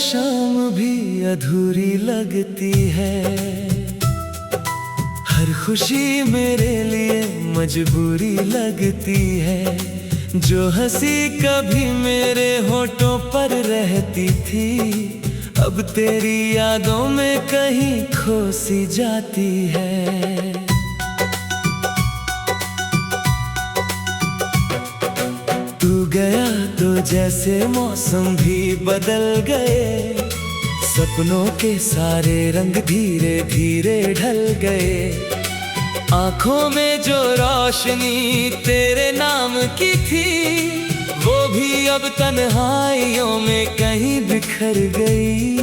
शाम भी अधूरी लगती है। हर खुशी मेरे लिए मजबूरी लगती है। जो हंसी कभी मेरे होठों पर रहती थी, अब तेरी यादों में कहीं खो सी जाती है। तू गया तो जैसे मौसम भी बदल गए। सपनों के सारे रंग धीरे धीरे ढल गए। आँखों में जो रोशनी तेरे नाम की थी, वो भी अब तन्हाइयों में कहीं बिखर गई।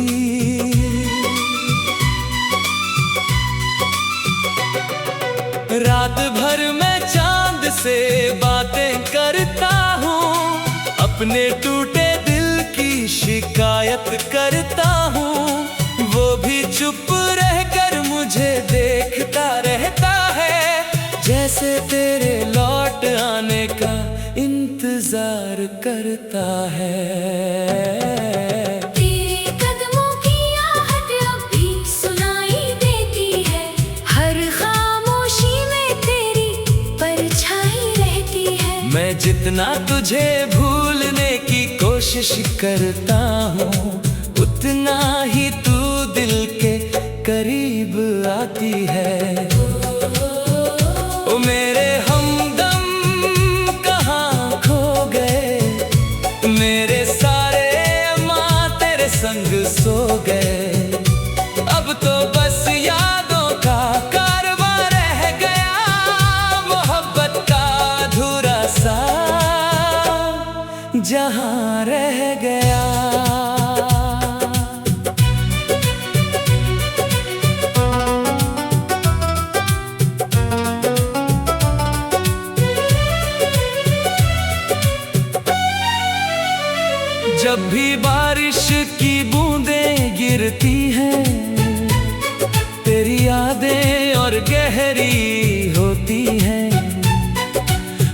रात भर मैं चांद से बातें करता हूँ, अपने टूटे दिल की शिकायत करता हूँ। वो भी चुप रहकर मुझे देखता रहता है, जैसे तेरे लौट आने का इंतजार करता है। तेरे कदमों की आहट अब भी सुनाई देती है। हर खामोशी में तेरी परछाई रहती है। मैं जितना तुझे भूलने की कोशिश करता हूँ, उतना ही तू दिल के करीब आती है। ओ मेरे हमदम कहाँ खो गए, मेरे सारे अम्मा तेरे संग सो गए। अब तो बस यादों का कारवां रह गया, मोहब्बत का अधूरा सा जहां रह गया। जब भी बारिश की बूंदें गिरती हैं, तेरी यादें और गहरी होती हैं।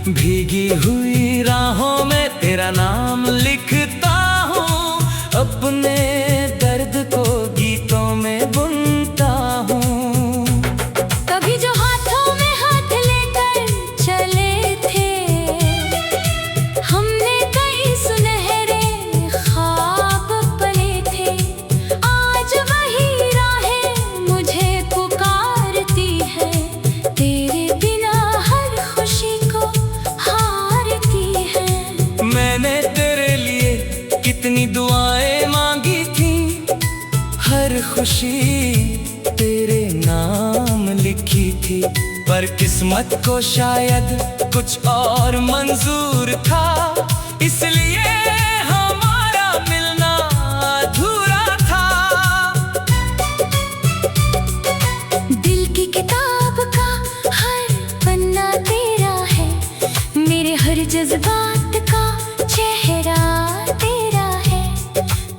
भीगी हुई राहों में तेरा नाम लिखता हूँ, अपने दर्द को गीतों में बुनता हूँ। कभी जो हाथों में हाथ लेकर चले थे, हमने कई सुनहरे ख्वाब पले थे। आज वही राहें मुझे पुकारती है, तेरे बिना हर खुशी को हारती है। मैंने तेरे लिए कितनी दुआएं मांगी थी, हर खुशी तेरे नाम लिखी थी। पर किस्मत को शायद कुछ और मंजूर था, इसलिए हमारा मिलना अधूरा था। दिल की किताब का हर पन्ना तेरा है, मेरे हर जज्बात का चेहरा तेरा है।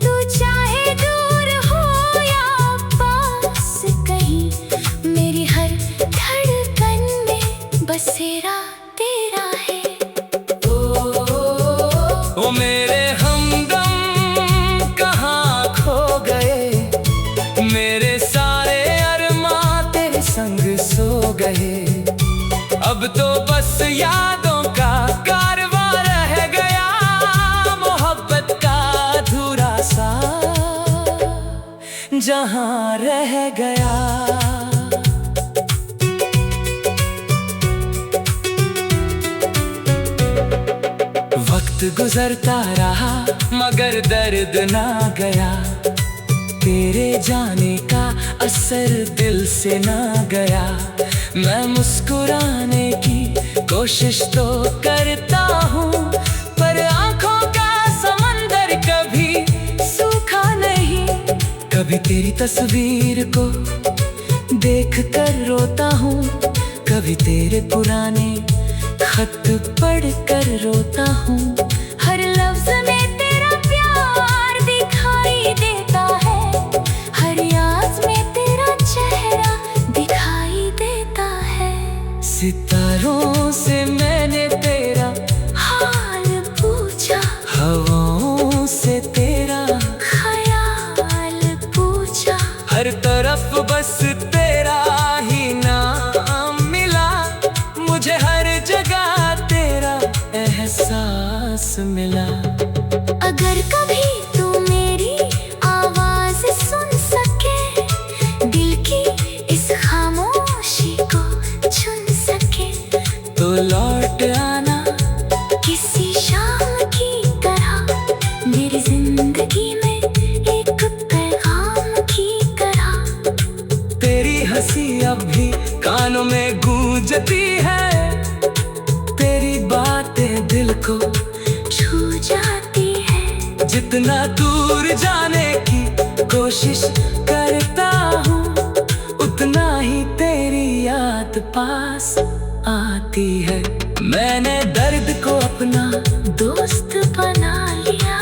तू चाहे दूर हो या पास कहीं, मेरी हर धड़कन में बसेरा तेरा है। ओ मेरे हमदम कहाँ खो गए, मेरे सारे अरमां तेरे संग सो गए। अब तो बस यादों का कारवां रह गया, मोहब्बत का अधूरा सा जहां रह गया। वक्त गुजरता रहा मगर दर्द ना गया, तेरे जाने का असर दिल से ना गया। मैं मुस्कुराने की कोशिश तो करता हूँ, पर आँखों का समंदर कभी सूखा नहीं। कभी तेरी तस्वीर को देख कर रोता हूँ, कभी तेरे पुराने खत पढ़ कर रोता हूँ। हर लफ्ज में तेरा प्यार दिखाई देता है, हर याद में तेरा चेहरा दिखाई देता है। सितारों से मैंने तेरा हाल पूछा, हवाओं से तेरा ख्याल हर तरफ बस तेरा ही नाम मिला, मुझे हर जगह तेरा एहसास मिला। अगर कभी तू मेरी आवाज सुन सके, दिल की इस खामोशी को चुन सके, तो लौट आना किसी शाम की तरह मेरी जिंदगी में एक पैगाम की तरह। तेरी हंसी अब भी कानों में गूंजती है, तेरी बातें दिल को छू जाती है। जितना दूर जाने की कोशिश करता हूँ, उतना ही तेरी याद पास आती है। मैंने दर्द को अपना दोस्त बना लिया,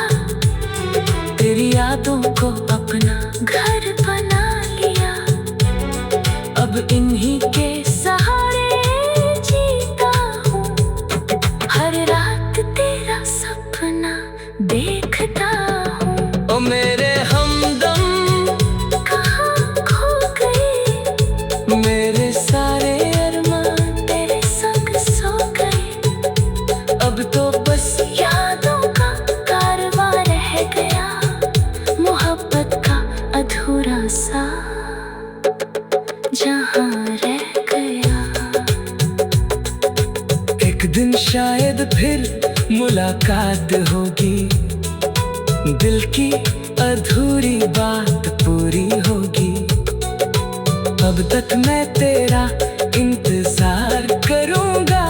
तेरी यादों को अपना घर बना लिया। अब इन्हीं के सहारे जीता हूँ, हर रात तेरा सपना देखता हूँ। ओ मेरे हमदम कहाँ खो गए, मेरे सारे अरमान तेरे संग सो गए। अब तो बस यादों का कारवां रह गया, मोहब्बत का अधूरा सा जहां रह गया। एक दिन शायद फिर मुलाकात होगी, दिल की अधूरी बात पूरी होगी। अब तक मैं तेरा इंतजार करूंगा,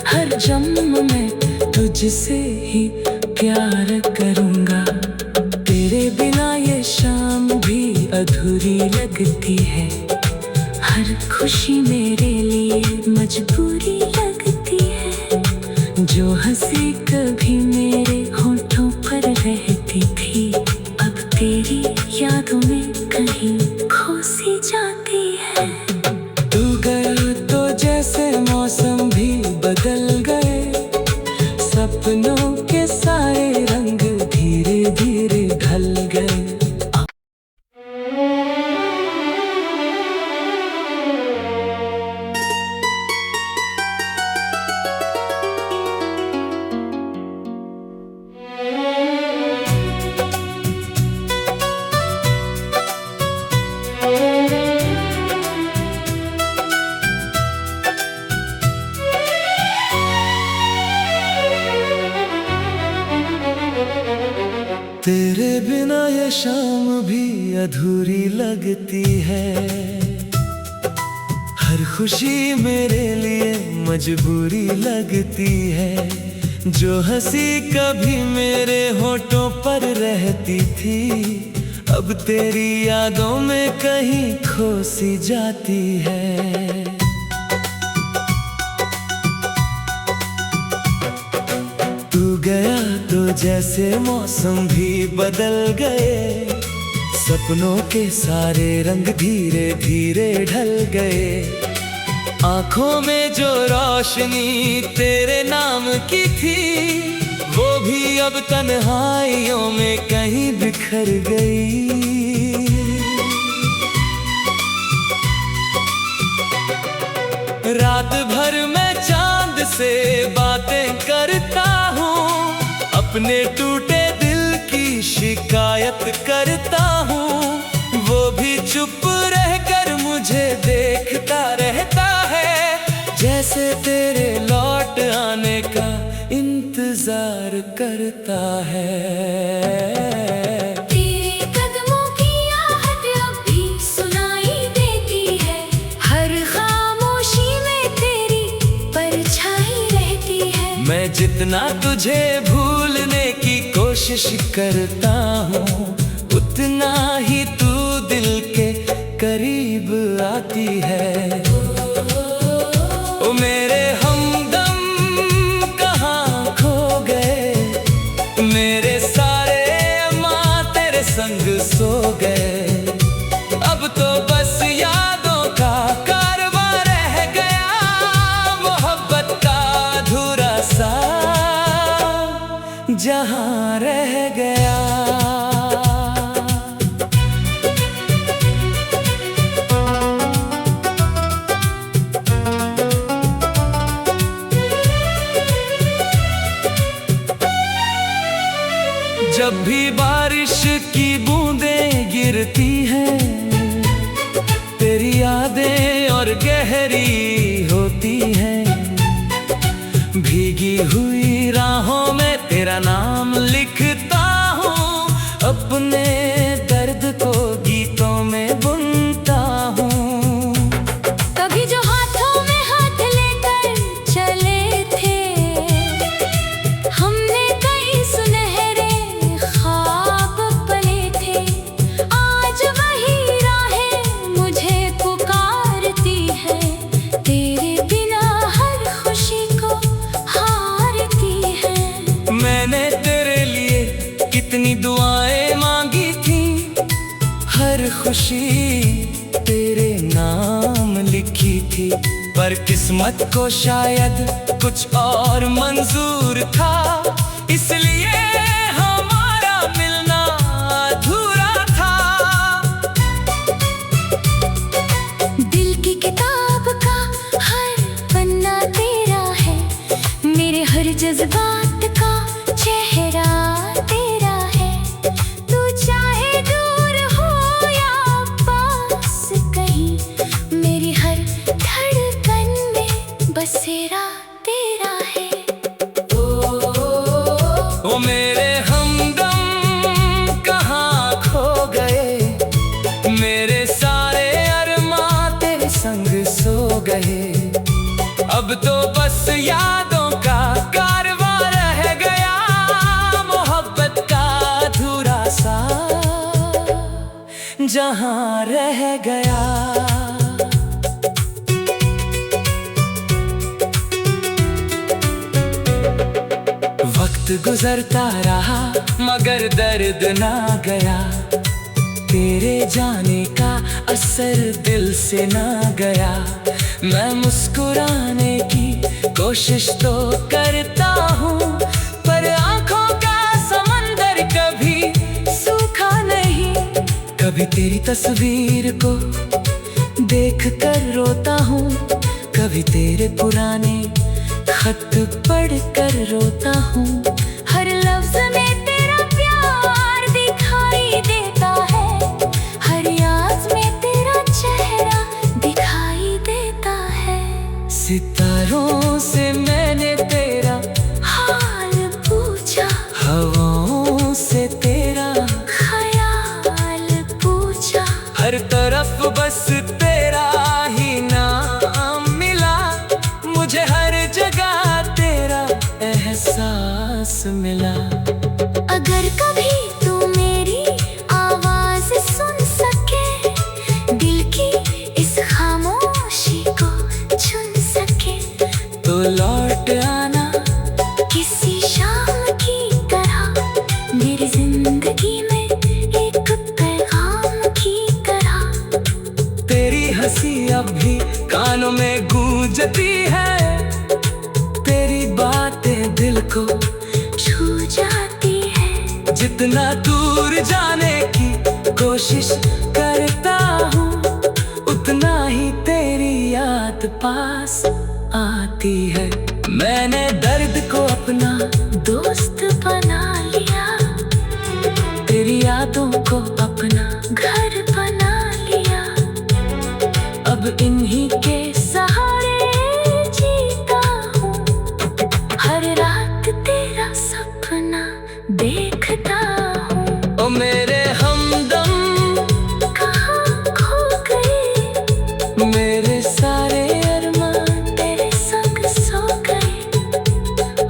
हर जन्म में तुझसे ही प्यार करूंगा। तेरे बिना ये शाम भी अधूरी लगती है, हर खुशी मेरे लिए मजबूरी लगती है। जो हंसी कभी मेरे होठों पर रहती थी, अब तेरी यादों में कहीं खो सी जाती है। तू गया तो जैसे मौसम भी बदल गए, सपनों के सारे रंग धीरे धीरे ढल गए। तेरे बिना ये शाम भी अधूरी लगती है, हर खुशी मेरे लिए मजबूरी लगती है। जो हंसी कभी मेरे होठों पर रहती थी, अब तेरी यादों में कहीं खो सी जाती है। तू गया तो जैसे मौसम भी बदल गए, सपनों के सारे रंग धीरे धीरे ढल गए। आँखों में जो रोशनी तेरे नाम की थी, वो भी अब तन्हाइयों में कहीं बिखर गई। रात भर मैं चांद से बातें करता हूँ, अपने टूटे दिल की शिकायत करता हूँ। वो भी चुप रहकर मुझे देखता रहता है, जैसे तेरे लौट आने का इंतजार करता है। तेरे कदमों की आहट अब भी सुनाई देती है, हर खामोशी में तेरी परछाई रहती है। मैं जितना तुझे भूलने की कोशिश करता हूँ, उतना ही तू दिल के करीब आती है। ओ मेरे हमदम कहाँ खो गए, मेरे सारे अरमान तेरे संग सो गए। अब तो बस यादों का कारवां रह गया, मोहब्बत का अधूरा सा जहां रह गया। हर खुशी तेरे नाम लिखी थी, पर किस्मत को शायद कुछ और मंजूर था, इसलिए हमारा मिलना अधूरा था। दिल की किताब का हर पन्ना तेरा है, मेरे हर जज्बात का चेहरा तेरा है। तू चाहे दूर हो या पास कहीं, मेरी हर धड़कन में बसेरा तेरा है। ओ मेरे हमदम कहाँ खो गए, मेरे सारे अरमां तेरे संग सो गए। अब तो बस यादों का कारवां रह गया, मोहब्बत का अधूरा सा जहां रह गया। वक्त गुजरता रहा मगर दर्द ना गया, तेरे जाने का असर दिल से ना गया। मैं मुस्कुराने की कोशिश तो करता हूँ, पर आंखों का समंदर कभी सूखा नहीं। कभी तेरी तस्वीर को देख कर रोता हूँ, कभी तेरे पुराने खत पढ़ कर रोता हूँ। हर लफ्ज में तेरा प्यार दिखाई देता है, हर याद में तेरा चेहरा दिखाई देता है। सितारों से मैंने तेरा हाल पूछा, हवाओं से तेरा ख्याल पूछा, हर तरफ बस तेरा ही नाम मिला, मुझे हर जगह तेरा एहसास मिला। अगर कभी तू मेरी आवाज सुन सके, दिल की इस खामोशी को चुन सके, तो लौट आना किसी शाम की तरह, मेरी जिंदगी में एक पैगाम की तरह। तेरी हंसी अब भी कानों में गूंजती है, तेरी बातें दिल को छू जाती है। जितना दूर जाने की कोशिश करता हूँ, उतना ही तेरी याद पास आती है। मैंने दर्द को अपना दोस्त बना लिया, तेरी यादों को अपना घर बना लिया। अब इन्हीं के सहारे जीता हूँ, हर रात तेरा सपना देखता हूँ। ओ मेरे हमदम कहाँ खो गए, मेरे सारे अरमान तेरे संग सो गए।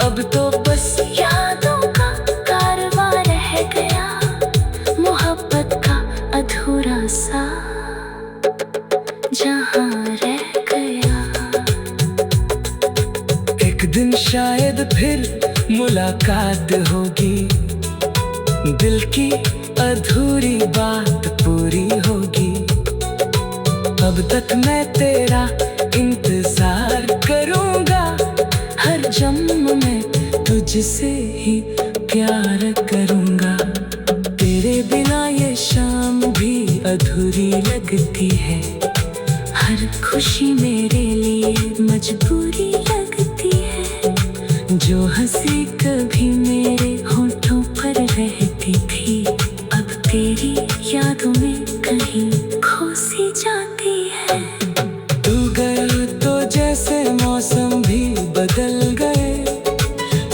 अब तो बस यादों का कारवां रह गया, मोहब्बत का अधूरा सा जहां रह गया। एक दिन शायद फिर मुलाकात होगी, दिल की अधूरी बात पूरी होगी। अब तक मैं तेरा इंतजार करूंगा, हर जन्म में तुझसे ही प्यार करूंगा। तेरे बिना ये शाम भी अधूरी लगती है, हर खुशी मेरे लिए मजबूरी लगती है। जो हंसी कभी मेरे होठों पर रहती थी, अब तेरी यादों में कहीं खो सी जाती है। तू गया तो जैसे मौसम भी बदल गए,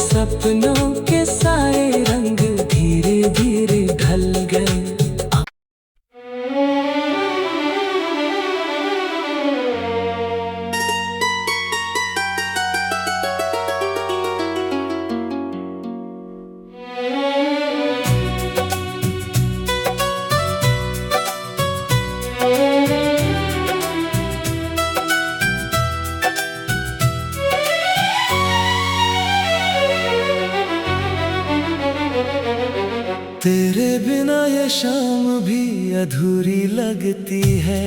सपनों के सारे रंग धीरे धीरे ढल गए। तेरे बिना ये शाम भी अधूरी लगती है।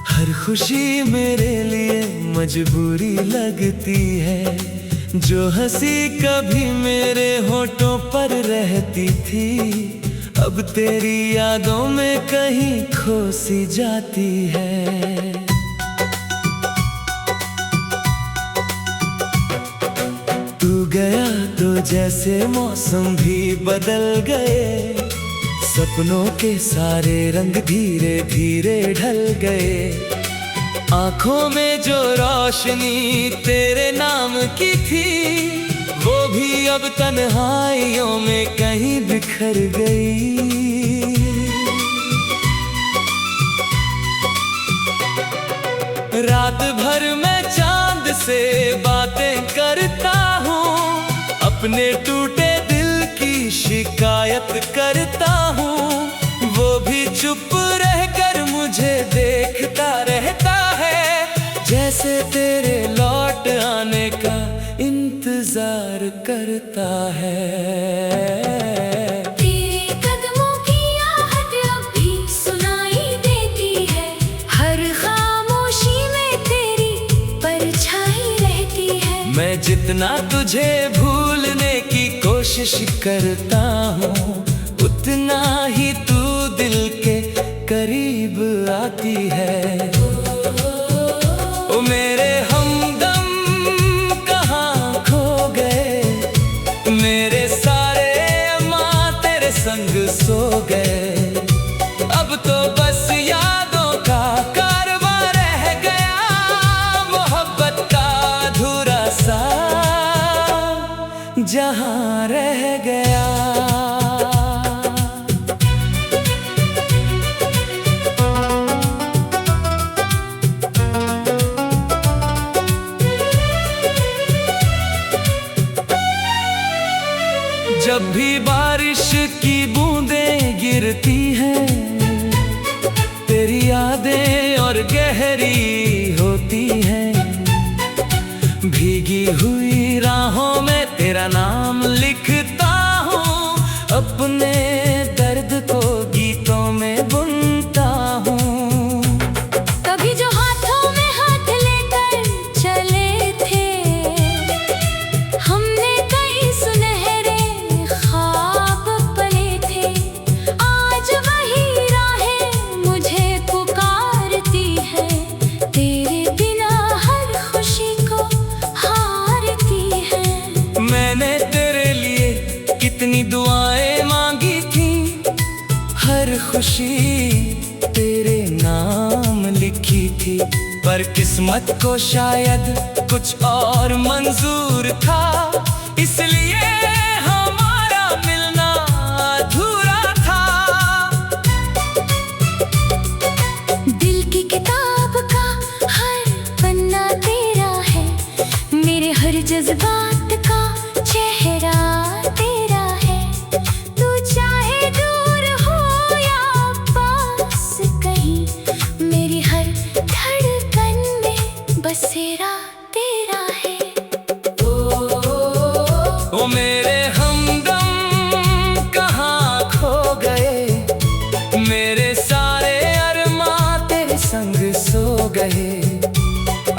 हर खुशी मेरे लिए मजबूरी लगती है। जो हंसी कभी मेरे होठों पर रहती थी, अब तेरी यादों में कहीं खो सी जाती है। तू गया तो जैसे मौसम भी बदल गए। सपनों के सारे रंग धीरे धीरे ढल गए। आंखों में जो रोशनी तेरे नाम की थी, वो भी अब तन्हाइयों में कहीं बिखर गई। रात भर मैं चांद से बातें करता हूँ, अपने टूटे दिल की शिकायत करता हूँ। वो भी चुप रहकर मुझे देखता रहता है, जैसे तेरे लौट आने का इंतजार करता है। तेरे कदमों की आहट अब भी सुनाई देती है। हर खामोशी में तेरी परछाई रहती है। मैं जितना तुझे भूलने की कोशिश करता हूँ, उतना ही तू दिल के करीब आती है। ओ मेरे हमदम कहाँ खो गए, मेरे सारे अम्मा तेरे संग सो गए। अब तो बस यादों का कारवां रह गया, मोहब्बत का अधूरा सा जहां रह गया। जब भी बारिश की बूंदें गिरती हैं, तेरी यादें और गहरी होती हैं। भीगी हुई राहों में तेरा नाम लिखता हूँ, अपने दर्द को गीतों में बुनता हूँ। कभी जो हाथों में हाथ लेकर चले थे, हमने कई सुनहरे ख्वाब पले थे। आज वही राहें मुझे पुकारती है, तेरे बिना हर खुशी को हारती है। मैंने तेरे लिए कितनी दुआएं मांगी थी, हर खुशी तेरे नाम लिखी थी। पर किस्मत को शायद कुछ और मंजूर था, इसलिए हमारा मिलना अधूरा था। दिल की किताब का हर पन्ना तेरा है, मेरे हर जज्बात का चेहरा तेरा है। तू चाहे दूर हो या पास कहीं, मेरी हर धड़कन में बसेरा तेरा है। ओ मेरे हमदम कहाँ खो गए, मेरे सारे अरमां तेरे संग सो गए।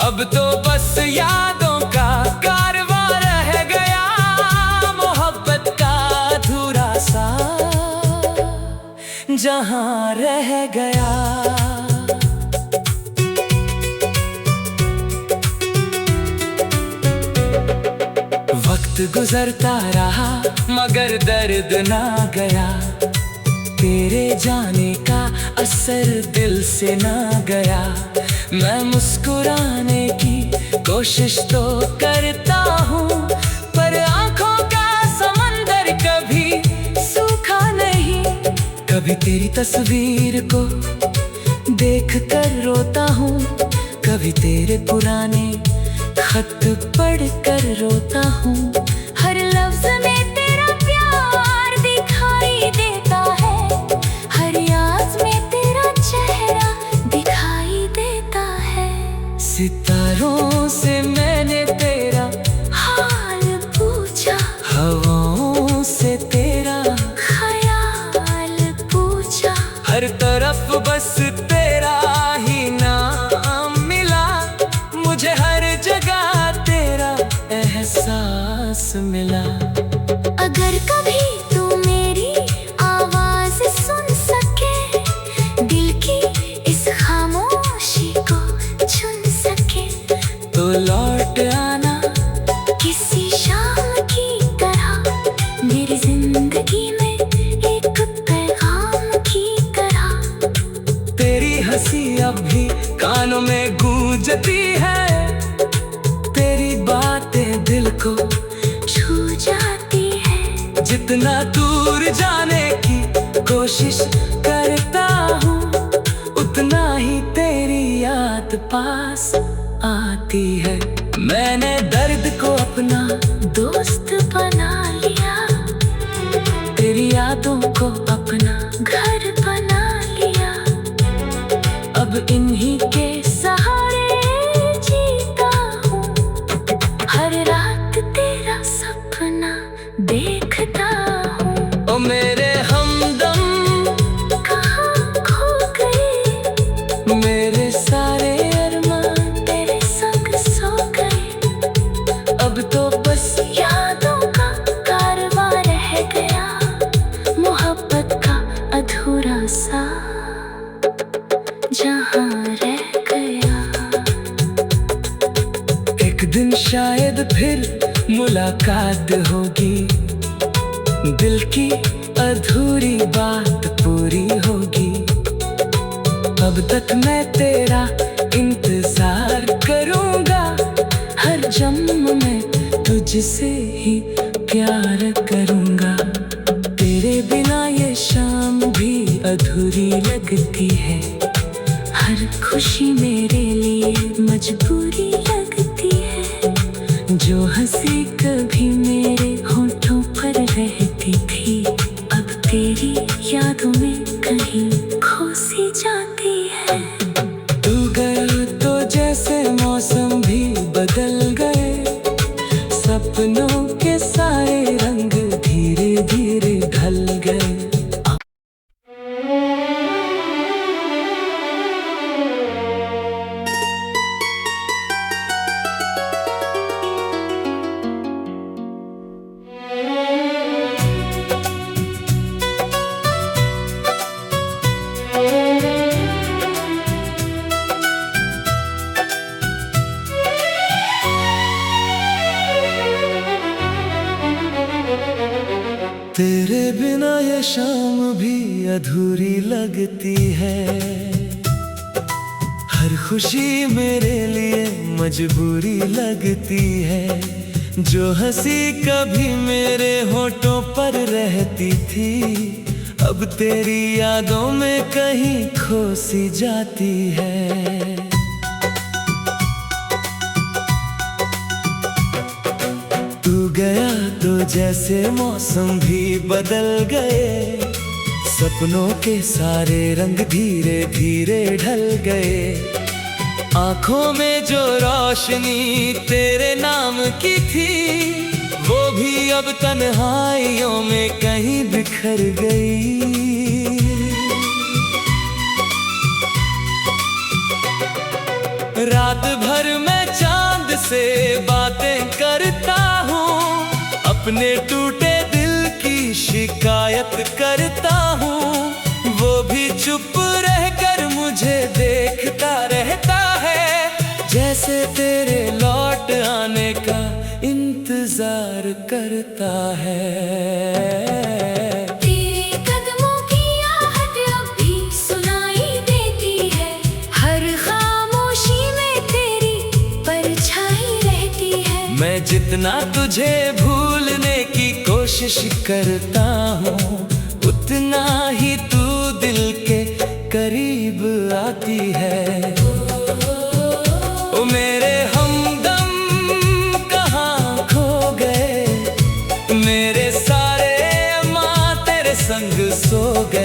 अब तो बस यादों का कारवां रह गया, मोहब्बत का अधूरा सा जहां रह गया। वक्त गुजरता रहा मगर दर्द ना गया, तेरे जाने का असर दिल से ना गया। मैं मुस्कुराने की कोशिश तो करता हूँ, पर आंखों का समंदर कभी सूखा नहीं। कभी तेरी तस्वीर को देख कर रोता हूँ, कभी तेरे पुराने खत पढ़ कर रोता हूँ। हर लफ्ज में तेरा प्यार दिखाई देता है, हर याद में तेरा चेहरा दिखाई देता है। सितारों से मैंने तेरा हाल पूछा, हवाओं से तेरा ख्याल पूछा। हर तरफ बस तेरा ही नाम मिला, मुझे हर जगह तेरा एहसास मिला। अगर कभी तू मेरी आवाज सुन सके, दिल की इस खामोशी को चुन सके, तो लौट आना किसी शाम की तरह मेरी जिंदगी में एक पैगाम की तरह। तेरी हंसी अब भी कानों में गूंजती है, तेरी बातें दिल को छू जाती है। जितना दूर जाने की कोशिश करता हूँ, उतना ही तेरी याद पास आती है। मैंने दर्द को अपना दोस्त बना लिया, तेरी यादों को अपना घर बना लिया। अब इन्हीं के सहारे जीता हूँ, हर रात तेरा सपना देखता हूँ। ओ मेरे हमदम कहाँ खो गए, मेरे सारे अरमान तेरे संग सो गए। अब तो बस यादों का कारवां रह गया, मोहब्बत का अधूरा सा जहां रह गया। एक दिन शायद फिर मुलाकात होगी, दिल की अधूरी बात पूरी होगी। अब तक मैं तेरा इंतजार करूंगा, हर जन्म में तुझसे ही प्यार करूंगा। तेरे बिना ये शाम भी अधूरी लगती है, हर खुशी मेरे लिए मजबूरी लगती है। जो हंसी कभी मेरे होठों पर रहती थी, अब तेरी यादों में कहीं खो सी जाती है। तू गया तो जैसे मौसम भी बदल गए, सपनों के सारे रंग धीरे धीरे ढल गए। तेरे बिना ये शाम भी अधूरी लगती है, हर खुशी मेरे लिए मजबूरी लगती है। जो हंसी कभी मेरे होठों पर रहती थी, अब तेरी यादों में कहीं खो सी जाती है। तू गया तो जैसे मौसम भी बदल गए, सपनों के सारे रंग धीरे धीरे ढल गए। आंखों में जो रोशनी तेरे नाम की थी, वो भी अब तन्हाइयों में कहीं बिखर गई। रात भर मैं चांद से बातें करता हूँ, अपने टूटे दिल की शिकायत करता हूँ। वो भी चुप रहकर मुझे देखता रहता है, जैसे तेरे लौट आने का इंतजार करता है। तेरे कदमों की आहट अब भी सुनाई देती है, हर खामोशी में तेरी परछाई रहती है। मैं जितना तुझे भूलने की कोशिश करता हूँ, उतना ही तू दिल के करीब आती है। ओ मेरे हमदम कहाँ खो गए, मेरे सारे अरमान तेरे संग सो गए।